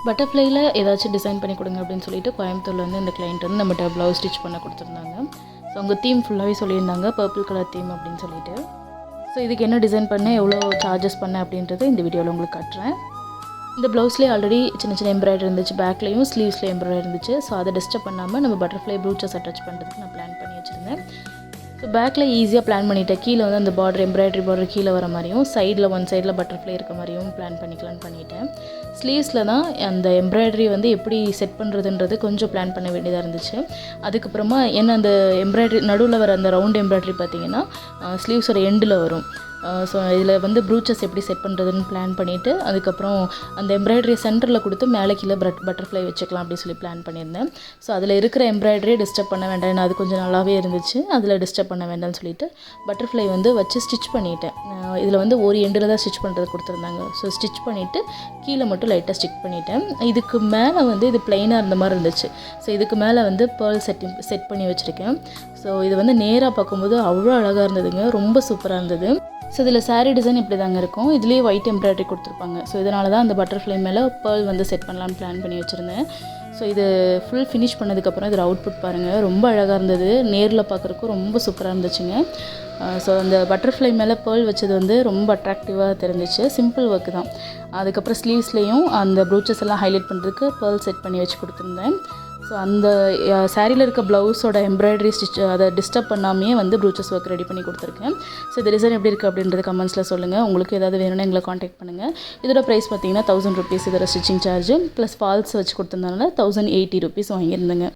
பட்டர்ஃப்ளைல ஏதாச்சும் டிசைன் பண்ணி கொடுங்க அப்படின்னு சொல்லிட்டு கோயம்புத்தூர்ல வந்து இந்த கிளைண்ட் வந்து நம்மகிட்ட ப்ளவுஸ் ஸ்டிச் பண்ண கொடுத்துருந்தாங்க. ஸோ அவங்க தீம் ஃபுல்லாகவே சொல்லியிருந்தாங்க, பர்பிள் கலர் தீம் அப்படின்னு சொல்லிட்டு. ஸோ இதுக்கு என்ன டிசைன் பண்ணேன், எவ்வளோ சார்ஜஸ் பண்ணேன் அப்படின்றது இந்த வீடியோவில் உங்களுக்கு காட்டுறேன். இந்த ப்ளவுஸ்லேயே ஆல்ரெடி சின்ன சின்ன எம்ப்ராய்டரி இருந்துச்சு, பேக்லேயும் ஸ்லீவ்ஸ்லேயும் எம்ப்ராய்டரி இருந்துச்சு. ஸோ அதை டிஸ்டர்ப் பண்ணாமல் நம்ம பட்டர்ஃப்ளை ப்ரூச்சஸ் அட்டாச் பண்ணுறதுக்கு நான் பிளான் பண்ணி வச்சுருந்தேன். ஸோ பேக்கில் ஈஸியாக பிளான் பண்ணிவிட்டேன். கீழே வந்து அந்த பார்டர் எம்ப்ராய்டரி பார்டர் கீழே வர மாதிரியும், சைடில் ஒன் சைடில் பட்டர்ஃப்ளை இருக்க மாதிரியும் பிளான் பண்ணிக்கலான்னு பண்ணிவிட்டேன். ஸ்லீவ்ஸில் தான் அந்த எம்ப்ராய்டரி வந்து எப்படி செட் பண்ணுறதுன்றது கொஞ்சம் பிளான் பண்ண வேண்டியதாக இருந்துச்சு. அதுக்கப்புறமா என்ன அந்த எம்ப்ராய்டரி நடுவில் வர அந்த ரவுண்ட் எம்ப்ராய்டரி பார்த்திங்கன்னா ஸ்லீவ்ஸோட எண்டில் வரும். ஸோ இதில் வந்து ப்ரூச்சஸ் எப்படி செட் பண்ணுறதுன்னு பிளான் பண்ணிவிட்டு, அதுக்கப்புறம் அந்த எம்ப்ராய்டரி சென்டரில் கொடுத்து மேலே கீழே பட்டர்ஃப்ளை வச்சுக்கலாம் அப்படின்னு சொல்லி பிளான் பண்ணியிருந்தேன். ஸோ அதில் இருக்கிற எம்ப்ராய்டரியை டிஸ்டர்ப் பண்ண வேண்டாம், அது கொஞ்சம் நல்லாவே இருந்துச்சு. அதில் டிஸ்டர்ப் பண்ண வேண்டாம்னு சொல்லிட்டு பட்டர்ஃப்ளை வந்து வச்சு ஸ்டிச் பண்ணிவிட்டேன். இதில் வந்து ஒரு எண்டில் தான் ஸ்டிச் பண்ணுறது கொடுத்துருந்தாங்க. ஸோ ஸ்டிச் பண்ணிவிட்டு கீழே மட்டும் லைட்டாக ஸ்டிக் பண்ணிவிட்டேன். இதுக்கு மேலே வந்து இது பிளெயினாக இருந்த மாதிரி இருந்துச்சு. ஸோ இதுக்கு மேலே வந்து பேர்ல் செட் பண்ணி வச்சுருக்கேன். ஸோ இது வந்து நேராக பார்க்கும்போது அவ்வளோ அழகாக இருந்ததுங்க, ரொம்ப சூப்பராக இருந்தது. ஸோ இதில் saree டிசைன் இப்படி தாங்க இருக்கும். இதுலேயே ஒயிட் எம்ப்ராய்டரி கொடுத்துருப்பாங்க. ஸோ இதனால தான் அந்த பட்டர்ஃப்ளை மேலே பேர்ல் வந்து செட் பண்ணலான்னு பிளான் பண்ணி வச்சுருந்தேன். ஸோ இது ஃபுல் ஃபினிஷ் பண்ணதுக்கப்புறம் இதோட அவுட்புட் பாருங்கள், ரொம்ப அழகாக இருந்தது. நேரில் பார்க்குறக்கும் ரொம்ப சூப்பராக இருந்துச்சுங்க. ஸோ அந்த பட்டர்ஃப்ளை மேலே பேர்ல் வச்சது வந்து ரொம்ப அட்ராக்டிவாக தெரிஞ்சிச்சு. சிம்பிள் ஒர்க்கு தான். அதுக்கப்புறம் ஸ்லீவ்ஸ்லேயும் அந்த ப்ரூச்சஸ் எல்லாம் ஹைலைட் பண்ணுறதுக்கு பேர்ல் செட் பண்ணி வச்சு கொடுத்துருந்தேன். ஸோ அந்த சாரியில் இருக்க ப்ளவுஸோட எம்ப்ராய்டரி ஸ்டிச் அதை டிஸ்டர்ப் பண்ணாமையே வந்து ப்ரூச்சஸ் ஒர்க் ரெடி பண்ணி கொடுத்துருக்கேன். ஸோ இந்த டிசைன் எப்படி இருக்குது அப்படின்றது கமெண்ட்ஸில் சொல்லுங்கள். உங்களுக்கு ஏதாவது வேணும்னா எங்களை காண்டாக்ட் பண்ணுங்கள். இதோட ப்ரைஸ் பார்த்தீங்கன்னா 1000 rupees இதோட ஸ்டிச்சிங் சார்ஜ் ப்ளஸ் ஃபால்ஸ் வச்சு கொடுத்துருந்தனால 1080 rupees வாங்கியிருந்தேங்க.